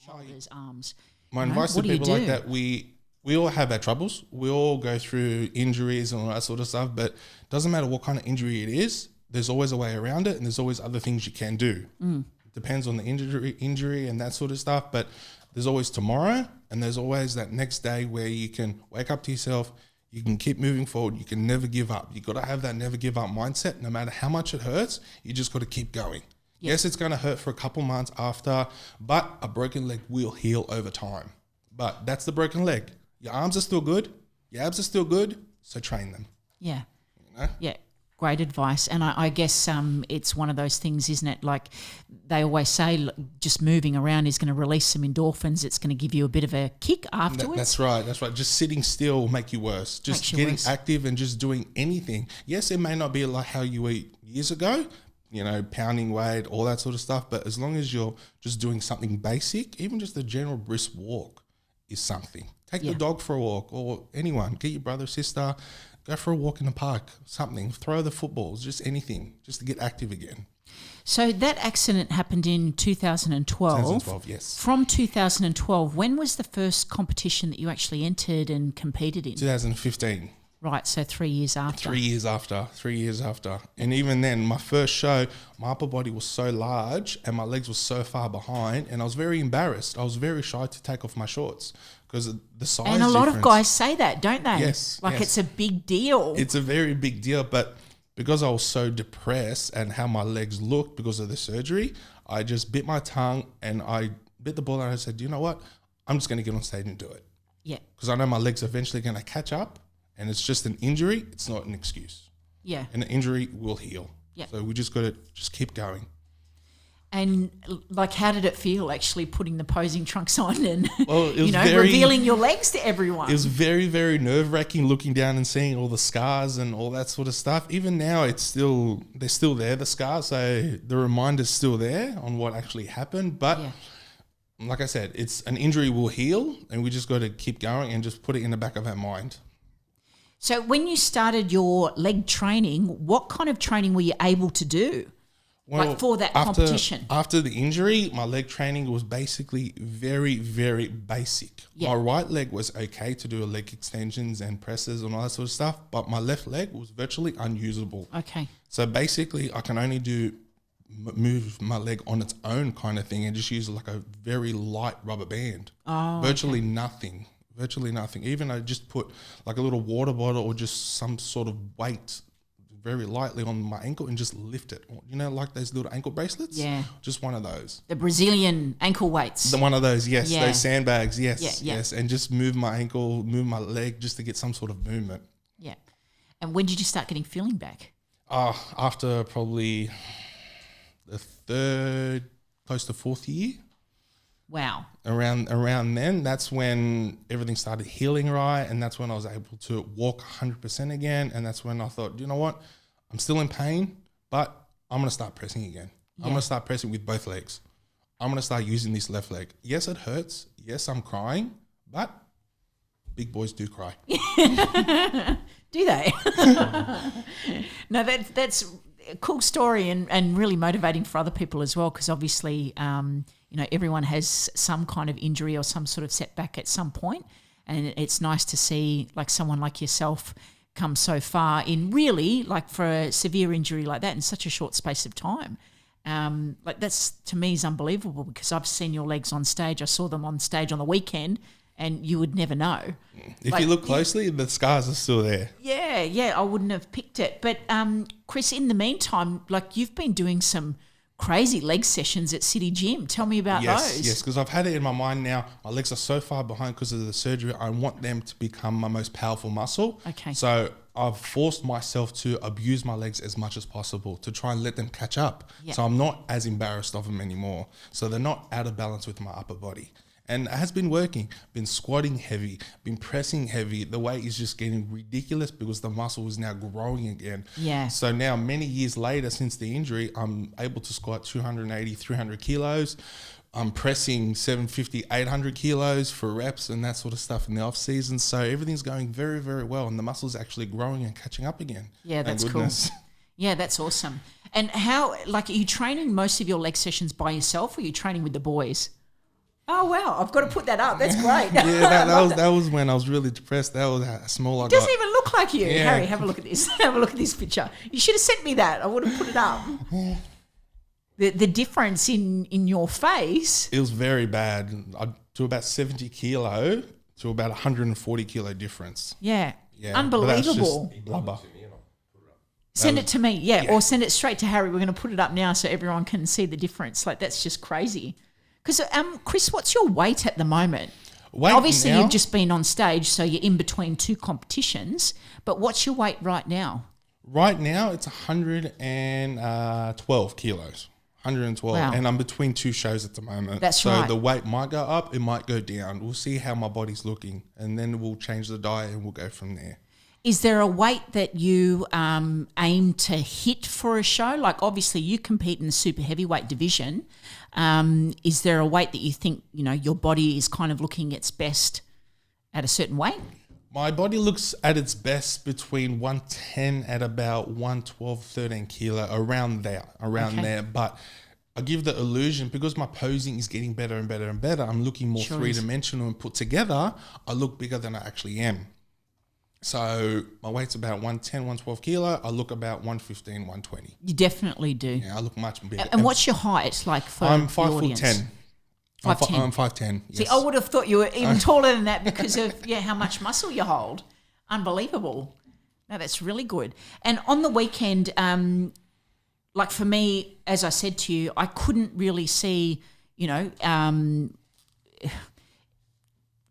shoulders, arms. My advice to people like that, we all have our troubles. We all go through injuries and all that sort of stuff, but it doesn't matter what kind of injury it is, there's always a way around it and there's always other things you can do. Depends on the injury and that sort of stuff, but there's always tomorrow and there's always that next day where you can wake up to yourself, you can keep moving forward, you can never give up. You got to have that never give up mindset. No matter how much it hurts, you just got to keep going. Yes, it's going to hurt for a couple months after, but a broken leg will heal over time. But that's the broken leg. Your arms are still good, your abs are still good, so train them. Yeah. You know? Yeah. Great advice. And I guess it's one of those things, isn't it? Like they always say, just moving around is going to release some endorphins. It's going to give you a bit of a kick afterwards. That's right. Just sitting still will make you worse. Just getting active and just doing anything. Yes, it may not be like how you ate years ago, you know, pounding weight, all that sort of stuff. But as long as you're just doing something basic, even just a general brisk walk is something. Take the dog for a walk, or anyone. Get your brother, sister, go for a walk in the park, something. Throw the footballs, just anything, just to get active again. So that accident happened in 2012. 2012, yes. From 2012, when was the first competition that you actually entered and competed in? 2015. Right, so 3 years after. 3 years after. And even then, my first show, my upper body was so large and my legs were so far behind and I was very embarrassed. I was very shy to take off my shorts because of the size And a lot difference. of guys say that, don't they? Yes. Like it's a big deal. It's a very big deal, but because I was so depressed and how my legs looked because of the surgery, I just bit my tongue and I bit the bullet and I said, you know what? I'm just going to get on stage and do it. Yeah. Because I know my legs are eventually going to catch up. And it's just an injury. It's not an excuse. Yeah. And an injury will heal. Yeah. So we just got to just keep going. And like, how did it feel actually putting the posing trunks on and, well, it was revealing your legs to everyone? It was very, very nerve-wracking looking down and seeing all the scars and all that sort of stuff. Even now, they're still there, the scars. So the reminder's still there on what actually happened. But like I said, it's an injury will heal and we just got to keep going and just put it in the back of our mind. So when you started your leg training, what kind of training were you able to do? Well, like for that competition? After the injury, my leg training was basically very, very basic. Yeah. My right leg was okay to do leg extensions and presses and all that sort of stuff, but my left leg was virtually unusable. Okay. So basically I can only move my leg on its own kind of thing and just use like a very light rubber band. Oh, Virtually nothing. Even I just put like a little water bottle or just some sort of weight very lightly on my ankle and just lift it. You know, like those little ankle bracelets? Yeah. Just one of those. The Brazilian ankle weights. One of those, yes. Yeah. Those sandbags, yes. Yeah. Yes. And just move my ankle, move my leg just to get some sort of movement. Yeah. And when did you start getting feeling back? After probably the third, close to fourth year. Wow. Around then, that's when everything started healing right, and that's when I was able to walk 100% again, and that's when I thought, you know what, I'm still in pain, but I'm going to start pressing again. Yeah. I'm going to start pressing with both legs. I'm going to start using this left leg. Yes, it hurts. Yes, I'm crying, but big boys do cry. Do they? No, that's a cool story and really motivating for other people as well, because obviously everyone has some kind of injury or some sort of setback at some point, and it's nice to see like someone like yourself come so far in really like for a severe injury like that in such a short space of time. Like that's to me is unbelievable, because I've seen your legs on stage. I saw them on stage on the weekend, and you would never know. If you look closely, the scars are still there. Yeah, I wouldn't have picked it. But Chris, in the meantime, like you've been doing some crazy leg sessions at City Gym. Tell me about those. Yes, because I've had it in my mind now. My legs are so far behind because of the surgery. I want them to become my most powerful muscle. Okay. So I've forced myself to abuse my legs as much as possible to try and let them catch up. Yep. So I'm not as embarrassed of them anymore. So they're not out of balance with my upper body. And it has been working. Been squatting heavy, been pressing heavy. The weight is just getting ridiculous because the muscle is now growing again. Yeah. So now many years later since the injury, I'm able to squat 280, 300 kilos. I'm pressing 750, 800 kilos for reps and that sort of stuff in the off season. So everything's going very, very well. And the muscle's actually growing and catching up again. Yeah, that's cool. Yeah, that's awesome. And how, like, are you training most of your leg sessions by yourself, or are you training with the boys? Oh, wow. I've got to put that up. That's great. Yeah, that was when I was really depressed. That was how small I got. It doesn't even look like you. Yeah. Harry, have a look at this. Have a look at this picture. You should have sent me that. I would have put it up. The difference in your face. It was very bad. To about 70 kilo to about 140 kilo difference. Yeah. Yeah, Unbelievable. Blubber. Send it to me, or send it straight to Harry. We're going to put it up now so everyone can see the difference. Like, that's just crazy. Because, Chris, what's your weight at the moment? Obviously, now, you've just been on stage, so you're in between two competitions. But what's your weight right now? Right now, it's 112 kilos. 112. Wow. And I'm between two shows at the moment. That's right. So the weight might go up, it might go down. We'll see how my body's looking. And then we'll change the diet and we'll go from there. Is there a weight that you aim to hit for a show? Like, obviously, you compete in the super heavyweight division. Is there a weight that you think, your body is kind of looking its best at a certain weight? My body looks at its best between 110 at about 112, 13 kilo, around there. But I give the illusion, because my posing is getting better and better and better, I'm looking more three-dimensional and put together, I look bigger than I actually am. So my weight's about 110, 112 kilo. I look about 115, 120. You definitely do. Yeah, I look much bigger. And what's your height like for I'm the 5'10". audience? 5'10". I'm 5'10". Yes. See, I would have thought you were even taller than that because of how much muscle you hold. Unbelievable. No, that's really good. And on the weekend, like for me, as I said to you, I couldn't really see,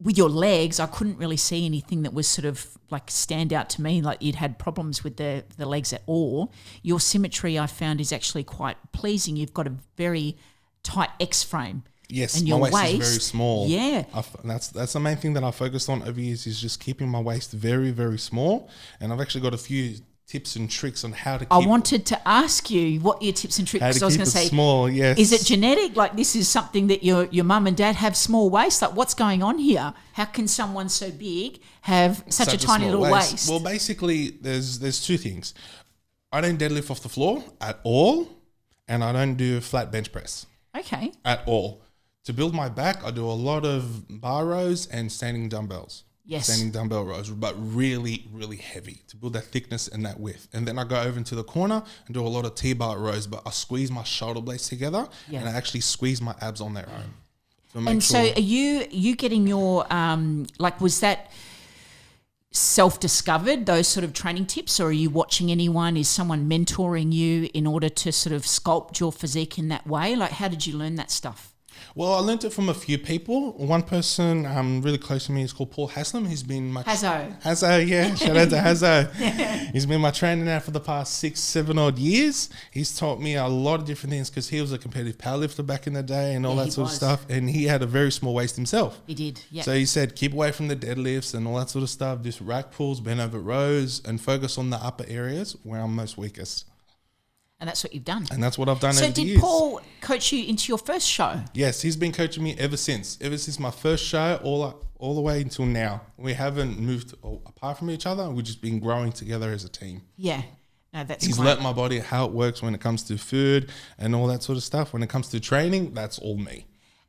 with your legs, I couldn't really see anything that was sort of like stand out to me, like you'd had problems with the legs at all. Your symmetry, I found, is actually quite pleasing. You've got a very tight X frame. Yes, and my your waist is very small. Yeah. That's the main thing that I focused on over years, is just keeping my waist very, very small. And I've actually got a few tips and tricks on how to keep I wanted to ask you what your tips and tricks, because I was going to say, small, yes. Is it genetic? Like, this is something that your mum and dad have small waist? Like, what's going on here? How can someone so big have such a tiny little waist? Well, basically, there's two things. I don't deadlift off the floor at all, and I don't do flat bench press. Okay. At all. To build my back, I do a lot of bar rows and standing dumbbells. Yes. Standing dumbbell rows, but really, really heavy to build that thickness and that width. And then I go over into the corner and do a lot of T-bar rows, but I squeeze my shoulder blades together and I actually squeeze my abs on their own. So are you getting your, was that self-discovered, those sort of training tips, or are you watching anyone? Is someone mentoring you in order to sort of sculpt your physique in that way? Like, how did you learn that stuff? Well, I learned it from a few people. One person really close to me is called Paul Haslam. He's been my... Hazzo, yeah. Shout out to Hazzo. He's been my trainer now for the past 6-7 odd years. He's taught me a lot of different things, because he was a competitive powerlifter back in the day and all that sort of stuff. And he had a very small waist himself. He did, yeah. So he said, keep away from the deadlifts and all that sort of stuff. Just rack pulls, bend over rows, and focus on the upper areas where I'm most weakest. And that's what you've done. And that's what I've done over the years. So did Paul coach you into your first show? Yes, he's been coaching me ever since my first show, all the way until now. We haven't moved apart from each other. We've just been growing together as a team. Yeah. No, that's He's learnt my body, how it works when it comes to food and all that sort of stuff. When it comes to training, that's all me.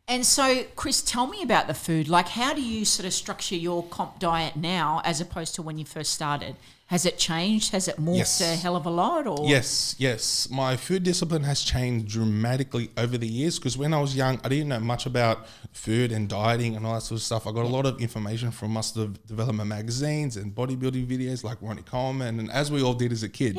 And so, Chris, tell me about the food. Like, how do you sort of structure your comp diet now as opposed to when you first started? Has it changed? Has it morphed a hell of a lot? Or? Yes. My food discipline has changed dramatically over the years, because when I was young, I didn't know much about food and dieting and all that sort of stuff. I got a lot of information from muscle development magazines and bodybuilding videos like Ronnie Coleman, and as we all did as a kid,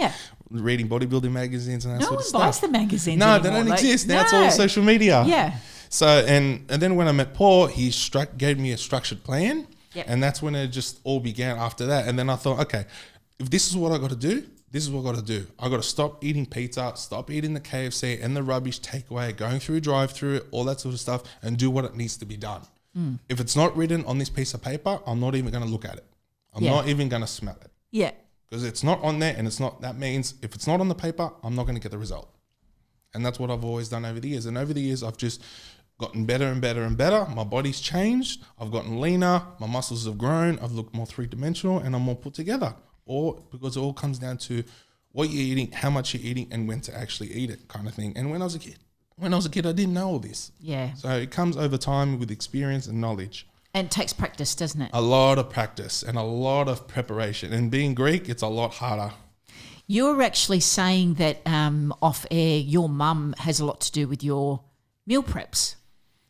reading bodybuilding magazines and that sort of stuff. No one buys the magazines No, anymore. they don't exist. Now it's all social media. Yeah. So, and then when I met Paul, he gave me a structured plan. Yep. And that's when it just all began after that. And then I thought, okay, if this is what I got to do, this is what I got to do. I got to stop eating pizza, stop eating the KFC and the rubbish takeaway, going through drive-through, all that sort of stuff, and do what it needs to be done. If it's not written on this piece of paper, I'm not even going to look at it. I'm not even going to smell it. Yeah. Because it's not on there, and that means if it's not on the paper, I'm not going to get the result. And that's what I've always done over the years. And over the years, I've just gotten better and better and better. My body's changed. I've gotten leaner. My muscles have grown. I've looked more three-dimensional, and I'm more put together. Or because it all comes down to what you're eating, how much you're eating, and when to actually eat it, kind of thing. And when I was a kid, when I was a kid, I didn't know all this. Yeah. So it comes over time with experience and knowledge. And it takes practice, doesn't it? A lot of practice and a lot of preparation. And being Greek, it's a lot harder. You were actually saying that off air, your mum has a lot to do with your meal preps.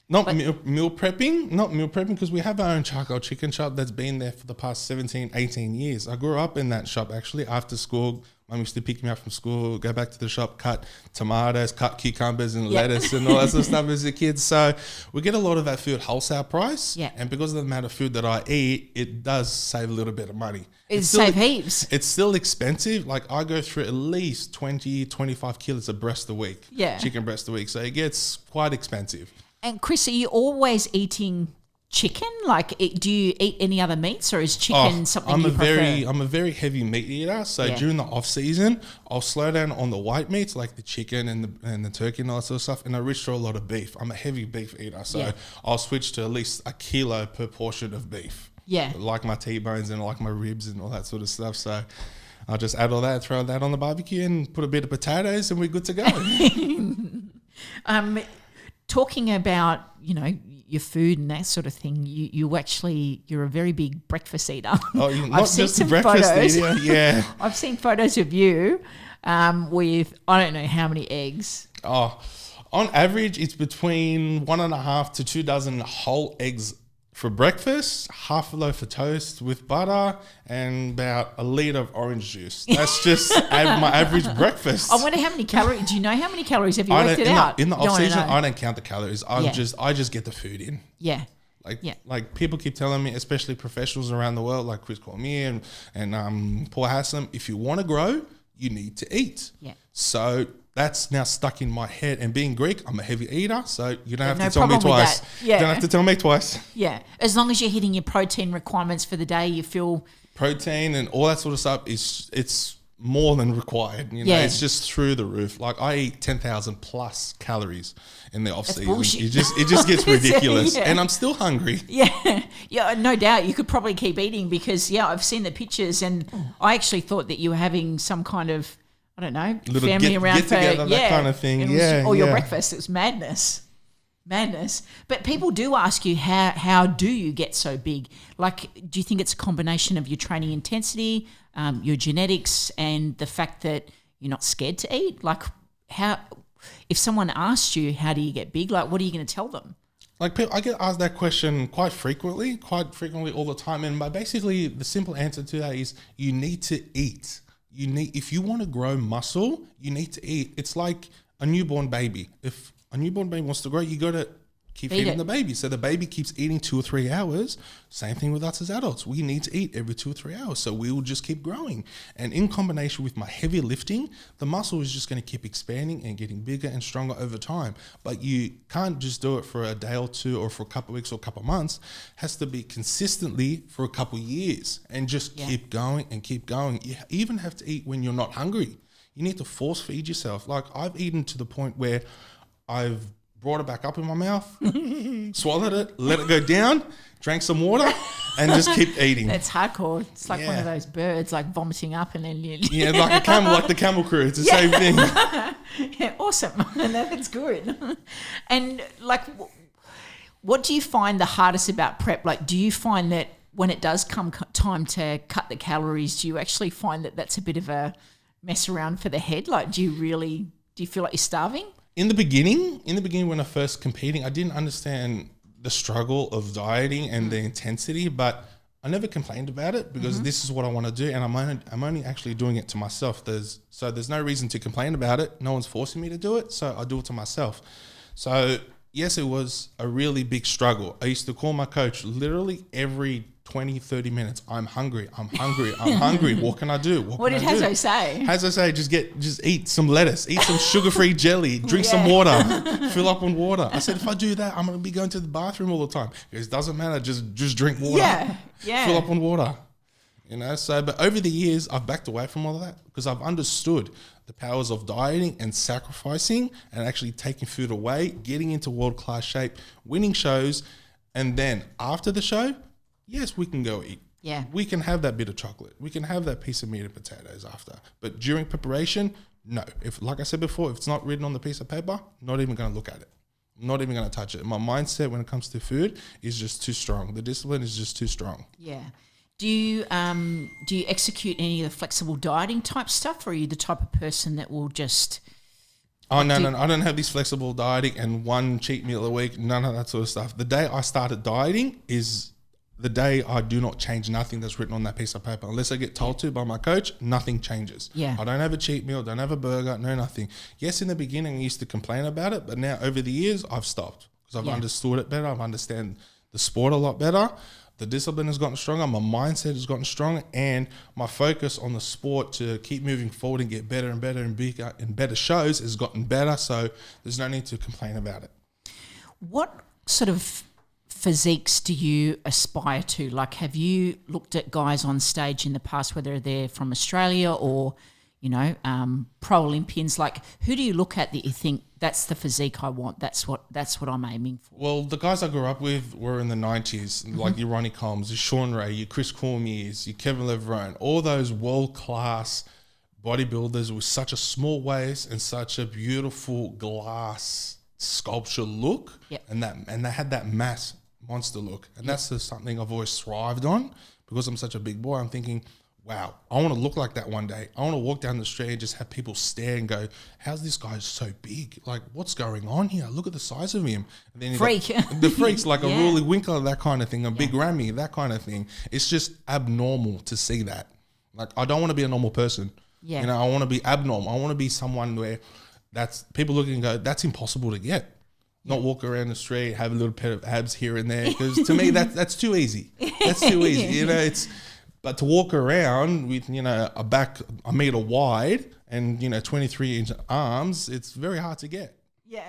Not meal prepping, because we have our own charcoal chicken shop that's been there for the past 17, 18 years. I grew up in that shop actually. After school, Mum used to pick me up from school, go back to the shop, cut tomatoes, cut cucumbers and lettuce and all that sort of stuff as a kid. So we get a lot of that food wholesale price. Yeah. And because of the amount of food that I eat, it does save a little bit of money. It's save heaps. It's still expensive. Like I go through at least 20, 25 kilos of breast a week. Yeah. Chicken breast a week. So it gets quite expensive. And Chris, are you always eating chicken? Like, do you eat any other meats, or is chicken something you prefer? I'm a very heavy meat eater. So during the off season, I'll slow down on the white meats like the chicken and the turkey and all that sort of stuff, and I reach for a lot of beef. I'm a heavy beef eater, so I'll switch to at least a kilo per portion of beef. Yeah, like my T-bones and like my ribs and all that sort of stuff. So I'll just add all that, throw that on the barbecue, and put a bit of potatoes, and we're good to go. Talking about, your food and that sort of thing, you're a very big breakfast eater. Oh, you're not just a breakfast eater, yeah. I've seen photos of you with, I don't know how many eggs. Oh, on average, it's between 1.5 to 2 dozen whole eggs for breakfast, half a loaf of toast with butter, and about a litre of orange juice. That's just my average breakfast. I wonder how many calories. Do you know how many calories? Have you worked it out? In the off season, I don't count the calories. I just get the food in. Yeah. Like people keep telling me, especially professionals around the world, like Chris Cormier and Paul Haslam, if you want to grow, you need to eat. Yeah. So that's now stuck in my head. And being Greek, I'm a heavy eater, so you don't have to tell me twice. Yeah. You don't have to tell me twice. Yeah. As long as you're hitting your protein requirements for the day, you feel... Protein and all that sort of stuff, it's more than required. It's just through the roof. Like I eat 10,000 plus calories in the off season. Bullshit. It just gets ridiculous. And I'm still hungry. Yeah. Yeah, no doubt. You could probably keep eating because, I've seen the pictures and I actually thought that you were having some kind of, I don't know, little family around get together, that kind of thing. Or your breakfast. It was madness. But people do ask you, how do you get so big? Like, do you think it's a combination of your training intensity, your genetics, and the fact that you're not scared to eat? Like, if someone asked you, how do you get big? Like, what are you going to tell them? Like, I get asked that question quite frequently all the time. And basically the simple answer to that is you need to eat. If you want to grow muscle, you need to eat. It's like a newborn baby. If a newborn baby wants to grow, you got to keep feeding the baby. So the baby keeps eating 2 or 3 hours. Same thing with us as adults. We need to eat every 2 or 3 hours. So we will just keep growing. And in combination with my heavy lifting, the muscle is just going to keep expanding and getting bigger and stronger over time. But you can't just do it for a day or two or for a couple of weeks or a couple of months. It has to be consistently for a couple of years and just keep going and keep going. You even have to eat when you're not hungry. You need to force feed yourself. Like I've eaten to the point where I've brought it back up in my mouth, swallowed it, let it go down, drank some water, and just keep eating. That's hardcore. It's like one of those birds, like vomiting up and then... like a camel, like the camel crew. It's the same thing. Yeah, awesome. And that's good. And like, what do you find the hardest about prep? Like, do you find that when it does come time to cut the calories, do you actually find that that's a bit of a mess around for the head? Like, do you feel like you're starving? In the beginning when I first competing, I didn't understand the struggle of dieting and the intensity, but I never complained about it because this is what I want to do, and I'm only actually doing it to myself. There's no reason to complain about it. No one's forcing me to do it, so I do it to myself. So yes, it was a really big struggle. I used to call my coach literally every 20, 30 minutes. I'm hungry. What can I do? What did Hazo say? Hazo say, just eat some lettuce, eat some sugar-free jelly, drink some water, fill up on water. I said, if I do that, I'm going to be going to the bathroom all the time. It doesn't matter. Just drink water. Yeah. Fill up on water. But over the years, I've backed away from all of that because I've understood the powers of dieting and sacrificing and actually taking food away, getting into world-class shape, winning shows, and then after the show, yes, we can go eat. Yeah. We can have that bit of chocolate. We can have that piece of meat and potatoes after. But during preparation, No. If, like I said before, if it's not written on the piece of paper, not even going to look at it. Not even going to touch it. My mindset when it comes to food is just too strong. The discipline is just too strong. Yeah. Do you execute any of the flexible dieting type stuff, or are you the type of person that will just... Oh, no, I don't have this flexible dieting and one cheat meal a week, none of that sort of stuff. The day I started dieting is the day I do not change nothing that's written on that piece of paper. Unless I get told to by my coach, nothing changes. Yeah. I don't have a cheat meal, don't have a burger, no nothing. Yes, in the beginning I used to complain about it, but now over the years I've stopped because I've understood it better. I've understand the sport a lot better. The discipline has gotten stronger. My mindset has gotten stronger, and my focus on the sport to keep moving forward and get better and better and bigger and better shows has gotten better. So there's no need to complain about it. What sort of physiques do you aspire to? Like, have you looked at guys on stage in the past, whether they're from Australia or, you know, pro Olympians? Like, who do you look at that you think that's the physique I want? That's what I'm aiming for. Well, the guys I grew up with were in the 90s, like your Ronnie Combs, your Sean Ray, your Chris Cormier's, your Kevin Levrone, all those world-class bodybuilders with such a small waist and such a beautiful glass sculpture look. Yep. And they had that mass monster look. And that's just something I've always thrived on because I'm such a big boy. I'm thinking, wow, I want to look like that one day. I want to walk down the street and just have people stare and go, how's this guy so big? Like, what's going on here? Look at the size of him. And then Freak. The freaks, like a Rolly Winkler, that kind of thing, a Big Ramy, that kind of thing. It's just abnormal to see that. Like, I don't want to be a normal person. Yeah. You know, I want to be abnormal. I want to be someone where that's people look and go, that's impossible to get. Not walk around the street, have a little bit of abs here and there. Because to me, that's too easy. That's too easy. You know, but to walk around with, you know, a back a meter wide and, you know, 23-inch arms, it's very hard to get. Yeah.